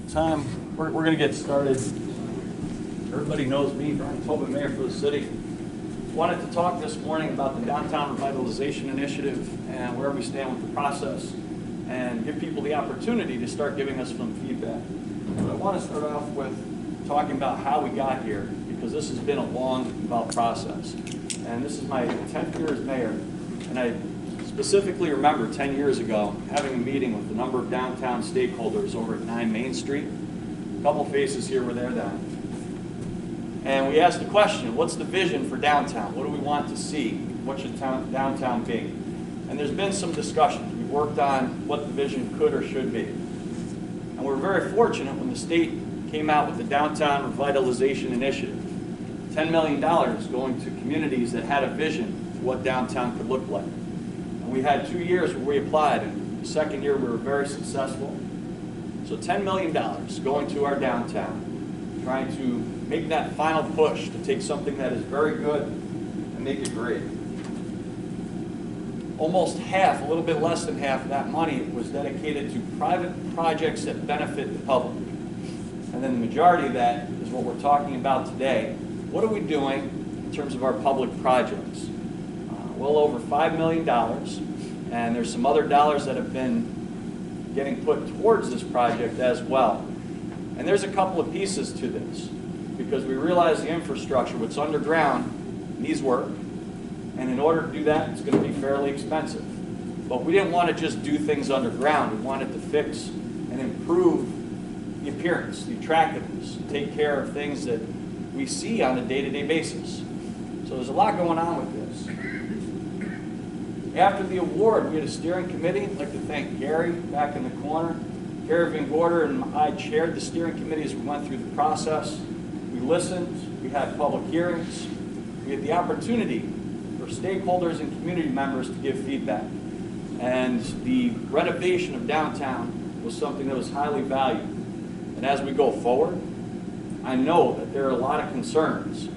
time. We're going to get started. Everybody knows me, Brian Tobin, Mayor for the city. Wanted to talk this morning about the Downtown Revitalization Initiative and where we stand with the process and give people the opportunity to start giving us some feedback. But I want to start off with talking about how we got here, because this has been a long, involved process. And this is my 10th year as mayor, and I specifically remember 10 years ago having a meeting with a number of downtown stakeholders over at 9 Main Street. A couple faces here were there then. And we asked the question, what's the vision for downtown? What do we want to see? What should downtown be? And there's been some discussions. We've worked on what the vision could or should be. And we're very fortunate when the state came out with the Downtown Revitalization Initiative. $10 million going to communities that had a vision of what downtown could look like. We had 2 years where we applied, and the second year we were very successful. So $10 million going to our downtown, trying to make that final push to take something that is very good and make it great. Almost half, a little bit less than half of that money was dedicated to private projects that benefit the public. And then the majority of that is what we're talking about today. What are we doing in terms of our public projects? Well over $5 million, and there's some other dollars that have been getting put towards this project as well. And there's a couple of pieces to this, because we realize the infrastructure, what's underground, needs work, and in order to do that, it's going to be fairly expensive. But we didn't want to just do things underground. We wanted to fix and improve the appearance, the attractiveness, take care of things that we see on a day-to-day basis. So there's a lot going on with this. After the award, we had a steering committee. I'd like to thank Gary back in the corner. Gary Van Gorder and I chaired the steering committee as we went through the process. We listened, we had public hearings, we had the opportunity for stakeholders and community members to give feedback. And the renovation of downtown was something that was highly valued. And as we go forward, I know that there are a lot of concerns,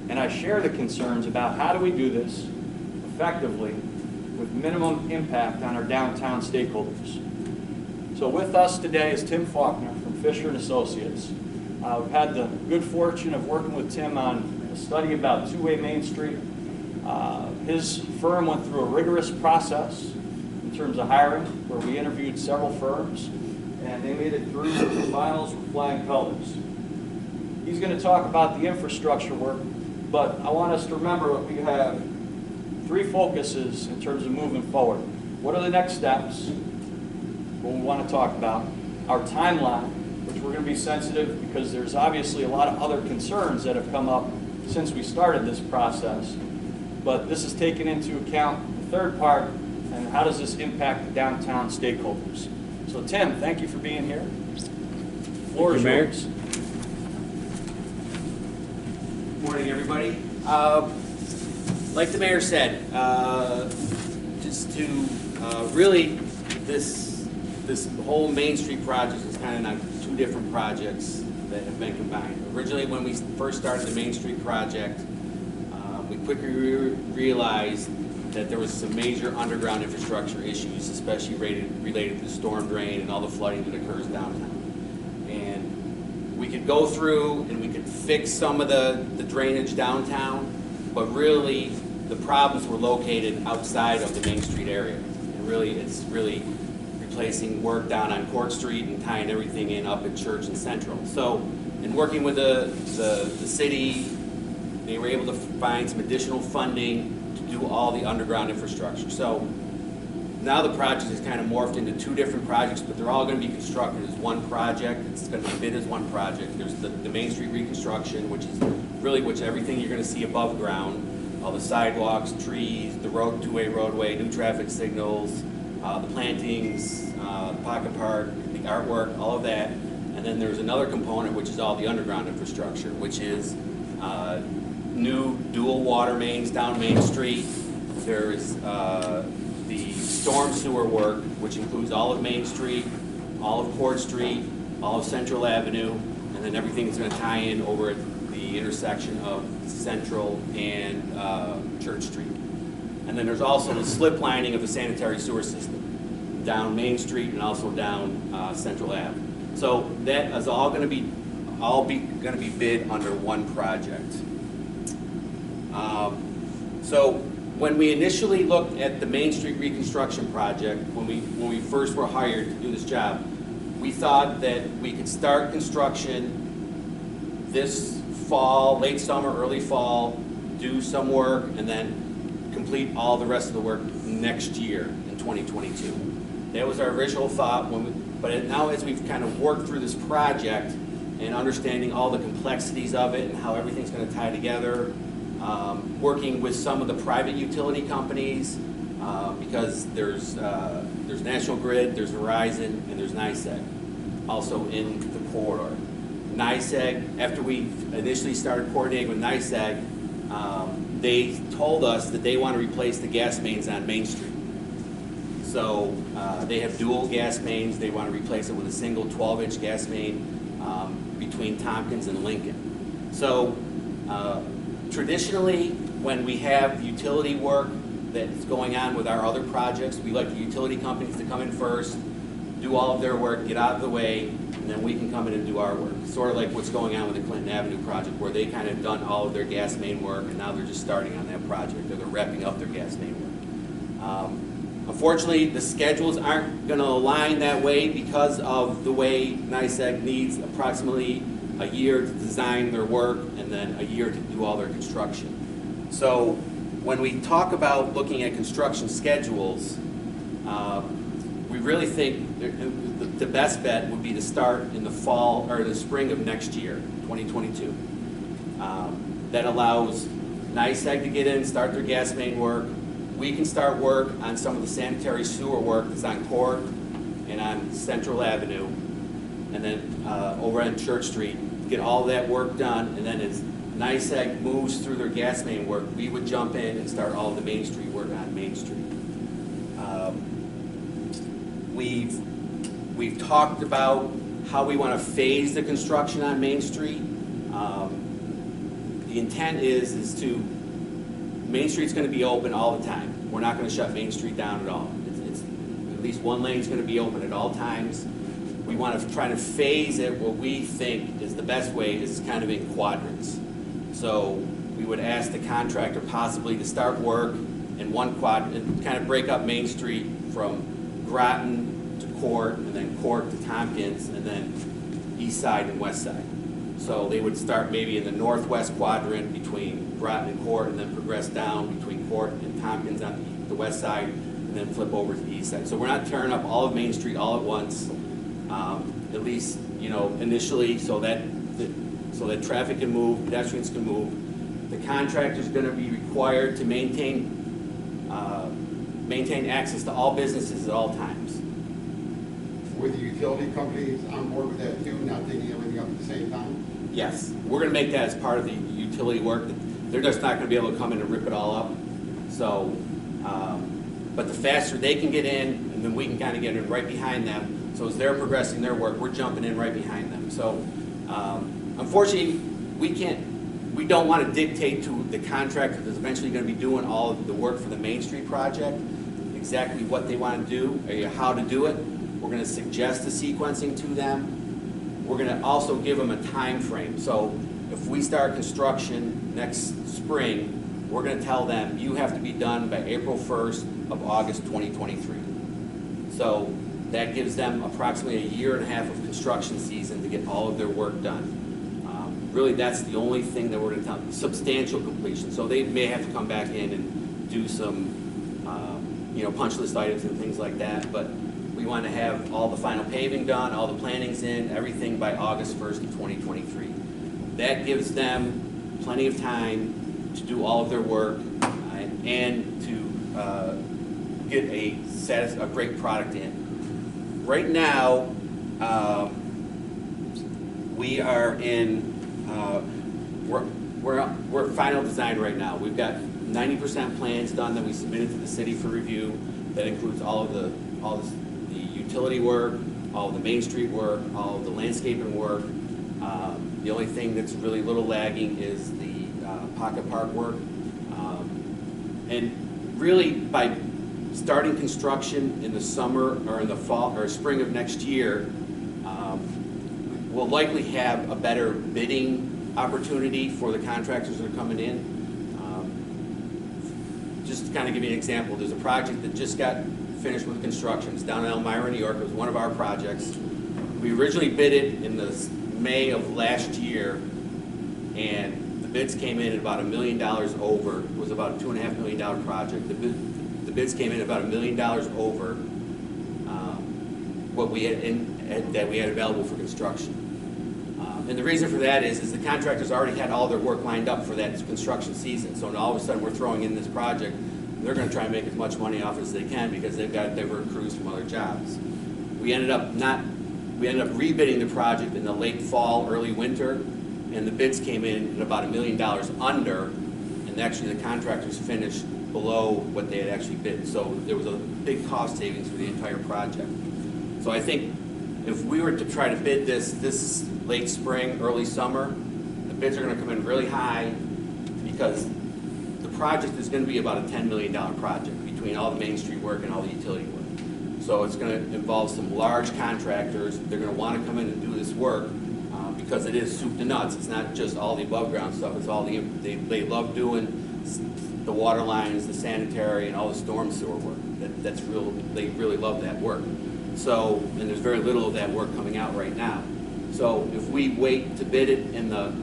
and I share the concerns about how do we do this effectively with minimum impact on our downtown stakeholders. So with us today is Tim Faulkner from Fisher & Associates. We've had the good fortune of working with Tim on a study about two-way Main Street. His firm went through a rigorous process in terms of hiring, where we interviewed several firms, and they made it through the finals with flying colors. He's going to talk about the infrastructure work, but I want us to remember that we have 3 focuses in terms of moving forward. What are the next steps? What we want to talk about. Our timeline, which we're going to be sensitive because there's obviously a lot of other concerns that have come up since we started this process. But this is taken into account the third part, and how does this impact the downtown stakeholders. So Tim, thank you for being here. The floor is yours. Good morning, everybody. Like the mayor said, just to really, this whole Main Street project is kind of like 2 different projects that have been combined. Originally, when we first started the Main Street project, we quickly realized that there was some major underground infrastructure issues, especially related to the storm drain and all the flooding that occurs downtown. And we could go through and we could fix some of the drainage downtown, but really the problems were located outside of the Main Street area. And really, it's really replacing work down on Court Street and tying everything in up at Church and Central. So in working with the city, they were able to find some additional funding to do all the underground infrastructure. So now the project is kind of morphed into 2 different projects, but they're all going to be constructed as one project. It's going to be bid as one project. There's the Main Street reconstruction, which is really everything you're going to see above ground. All the sidewalks, trees, the two-way roadway, new traffic signals, the plantings, the pocket park, the artwork, all of that. And then there's another component, which is all the underground infrastructure, which is new dual water mains down Main Street. There's the storm sewer work, which includes all of Main Street, all of Court Street, all of Central Avenue, and then everything is going to tie in over at the intersection of Central and Church Street. And then there's also the slip lining of the sanitary sewer system down Main Street and also down Central Ave. So that is all going to be bid under one project. So when we initially looked at the Main Street reconstruction project, when we first were hired to do this job, we thought that we could start construction this fall, late summer, early fall, do some work, and then complete all the rest of the work next year in 2022. That was our original thought, but now as we've kind of worked through this project and understanding all the complexities of it and how everything's going to tie together, working with some of the private utility companies, because there's National Grid, there's Verizon, and there's NYSEG, also in the corridor. NYSEG, after we initially started coordinating with NYSEG, they told us that they want to replace the gas mains on Main Street. So they have dual gas mains. They want to replace it with a single 12-inch gas main between Tompkins and Lincoln. So traditionally, when we have utility work that's going on with our other projects, we like the utility companies to come in first, do all of their work, get out of the way, and then we can come in and do our work. Sort of like what's going on with the Clinton Avenue project, where they kind of done all of their gas main work, and now they're just starting on that project, or they're wrapping up their gas main work. Unfortunately, the schedules aren't going to align that way because of the way NYSEG needs approximately a year to design their work and then a year to do all their construction. So when we talk about looking at construction schedules, we really think the best bet would be to start in the fall or the spring of next year, 2022. That allows NYSEG to get in, start their gas main work. We can start work on some of the sanitary sewer work that's on Court and on Central Avenue, and then over on Church Street, get all that work done, and then as NYSEG moves through their gas main work, we would jump in and start all the Main Street work on Main Street. We've talked about how we want to phase the construction on Main Street. The intent is to, Main Street's going to be open all the time. We're not going to shut Main Street down at all. It's at least one lane's going to be open at all times. We want to try to phase it. What we think is the best way is kind of in quadrants. So we would ask the contractor possibly to start work in one quadrant and kind of break up Main Street from Groton to Court, and then Court to Tompkins, and then East Side and West Side. So they would start maybe in the northwest quadrant between Groton and Court, and then progress down between Court and Tompkins on the west side, and then flip over to the east side. So we're not tearing up all of Main Street all at once, at least initially, so that traffic can move, pedestrians can move. The contractor is going to be required to maintain access to all businesses at all times. Were the utility companies on board with that too, not taking everything up at the same time? Yes, we're going to make that as part of the utility work. They're just not going to be able to come in and rip it all up. So, but the faster they can get in, and then we can kind of get in right behind them. So as they're progressing their work, we're jumping in right behind them. So, unfortunately, we don't want to dictate to the contractor that's eventually going to be doing all of the work for the Main Street project exactly what they want to do or how to do it. We're going to suggest the sequencing to them. We're going to also give them a time frame. So if we start construction next spring, we're going to tell them you have to be done by April 1st of August 2023. So that gives them approximately a year and a half of construction season to get all of their work done. Really, that's the only thing that we're going to tell them, substantial completion. So they may have to come back in and do some punch list items and things like that, but we want to have all the final paving done, all the planning's in, everything by August 1st of 2023. That gives them plenty of time to do all of their work and to get a great product in. Right now, we are in, we're final design right now. We've got 90% plans done that we submitted to the city for review. That includes all the utility work, all of the Main Street work, all of the landscaping work. The only thing that's really little lagging is the pocket park work. And really, by starting construction in the summer or in the fall or spring of next year, we'll likely have a better bidding opportunity for the contractors that are coming in. Just to kind of give you an example, there's a project that just got finished with construction. It's down in Elmira, New York. It was one of our projects. We originally bid it in the May of last year, and the bids came in at about $1 million over. It was about a $2.5 million project. The bids came in about $1 million over what we had that we had available for construction. And the reason for that is the contractors already had all their work lined up for that construction season. So now all of a sudden we're throwing in this project. They're going to try and make as much money off as they can because they've got diverse crews from other jobs. We ended up rebidding the project in the late fall, early winter, and the bids came in at about $1 million under, and actually the contractors finished below what they had actually bid. So there was a big cost savings for the entire project. So I think if we were to try to bid this late spring, early summer, the bids are going to come in really high because the project is going to be about a $10 million project between all the Main Street work and all the utility work. So it's going to involve some large contractors. They're going to want to come in and do this work because it is soup to nuts. It's not just all the above ground stuff. It's all they love doing the water lines, the sanitary, and all the storm sewer work. They really love that work. So, and there's very little of that work coming out right now. So if we wait to bid it in the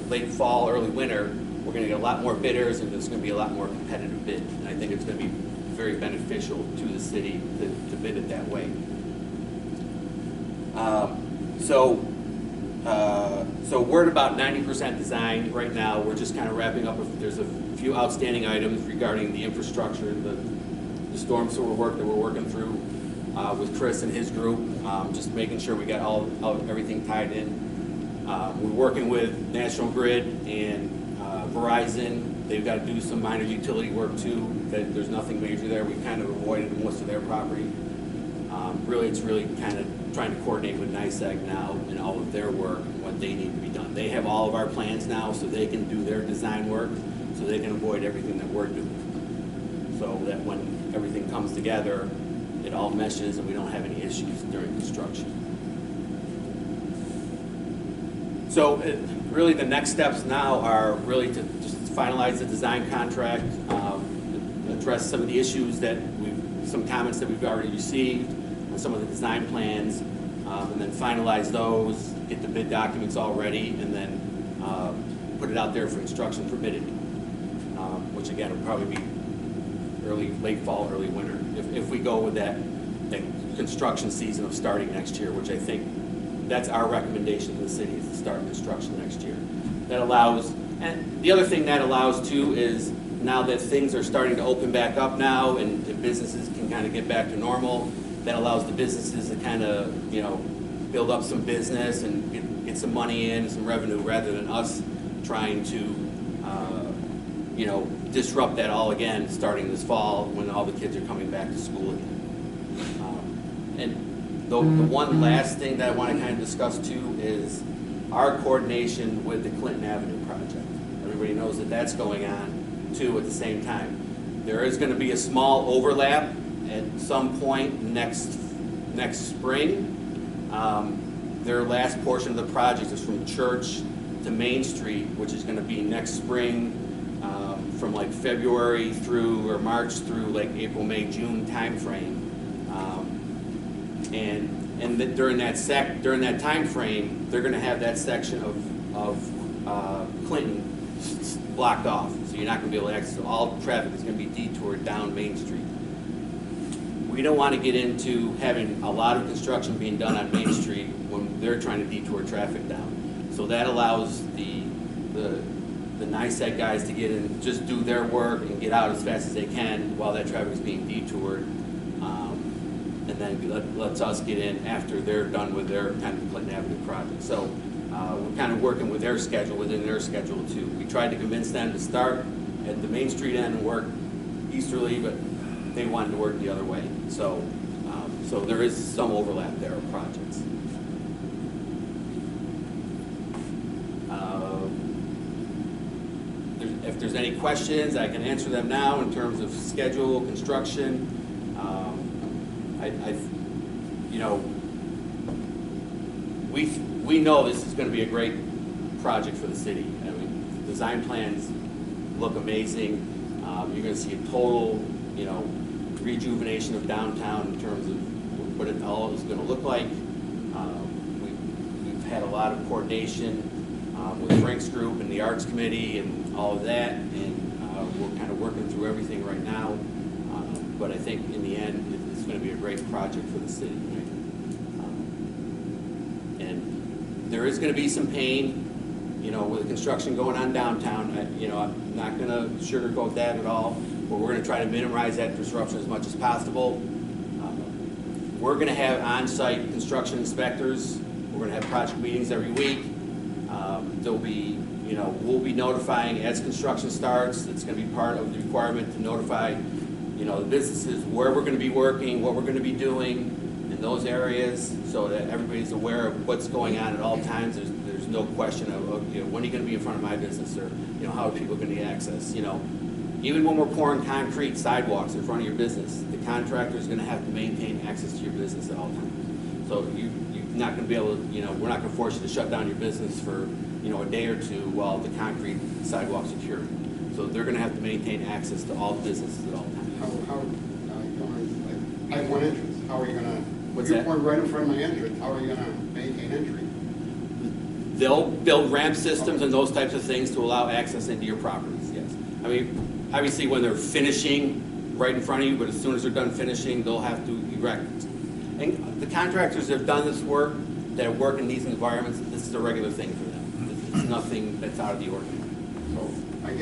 late fall, early winter, we're going to get a lot more bidders, and it's going to be a lot more competitive bid. And I think it's going to be very beneficial to the city to bid it that way. So we're at about 90% design right now. We're just kind of wrapping up. There's a few outstanding items regarding the infrastructure, the storm sewer work that we're working through with Chris and his group, just making sure we got everything tied in. We're working with National Grid and Verizon. They've got to do some minor utility work too. There's nothing major there. We kind of avoided most of their property. It's really kind of trying to coordinate with NICEAG now and all of their work and what they need to be done. They have all of our plans now, so they can do their design work, so they can avoid everything that we're doing. So that when everything comes together, it all meshes and we don't have any issues during construction. So really the next steps now are really to just finalize the design contract, address some of the issues some comments that we've already received on some of the design plans, and then finalize those, get the bid documents all ready, and then put it out there for instruction for bidding, which again will probably be late fall, early winter, if we go with that construction season of starting next year, which I think that's our recommendation to the city, is to start construction next year. That allows, and the other thing that allows too is now that things are starting to open back up now and businesses can kind of get back to normal, that allows the businesses to kind of, build up some business and get some money in, some revenue, rather than us trying to, disrupt that all again starting this fall when all the kids are coming back to school again. And the one last thing that I want to kind of discuss too is our coordination with the Clinton Avenue project. Everybody knows that that's going on too at the same time. There is going to be a small overlap at some point next spring. Their last portion of the project is from Church to Main Street, which is going to be next spring, from like February through, or March through like April, May, June time frame. During that time frame, they're going to have that section of Clinton blocked off, so you're not going to be able to access. All traffic is going to be detoured down Main Street. We don't want to get into having a lot of construction being done on Main Street when they're trying to detour traffic down. So that allows the NICEAG guys to get in, just do their work and get out as fast as they can while that traffic is being detoured, and then lets us get in after they're done with their kind of Clinton Avenue project. So we're kind of working with their schedule, within their schedule too. We tried to convince them to start at the Main Street end and work easterly, but they wanted to work the other way. So there is some overlap there of projects. If there's any questions, I can answer them now in terms of schedule, construction. we know this is going to be a great project for the city. I mean, the design plans look amazing. You're going to see a total, you know, rejuvenation of downtown in terms of what it all is going to look like. We've had a lot of coordination with Frank's group and the Arts Committee and all of that, and we're kind of working through everything right now. But I think in the end, it's going to be a great project for the city. Right? And there is going to be some pain, you know, with the construction going on downtown. You know, I'm not going to sugarcoat that at all, but we're going to try to minimize that disruption as much as possible. We're going to have on-site construction inspectors. We're going to have project meetings every week. There'll be, you know, we'll be notifying as construction starts. It's going to be part of the requirement to notify, you know, the businesses where we're going to be working, what we're going to be doing in those areas, so that everybody's aware of what's going on at all times. There's no question of, you know, when are you going to be in front of my business, or, you know, how are people going to get access, you know. Even when we're pouring concrete sidewalks in front of your business, the contractor is going to have to maintain access to your business at all times. So you're not going to be able to, you know, we're not going to force you to shut down your business for, you know, a day or two while the concrete sidewalks are cured. So they're going to have to maintain access to all businesses at all times. How like, I have one entrance, how are you gonna? What's you're that? pouring right in front of my entrance, how are you gonna maintain entry? They'll build ramp systems and those types of things to allow access into your properties, yes. I mean, obviously when they're finishing right in front of you, but as soon as they're done finishing, they'll have to erect. And the contractors that have done this work, that work in these environments, this is a regular thing for them. It's nothing that's out of the ordinary. So I guess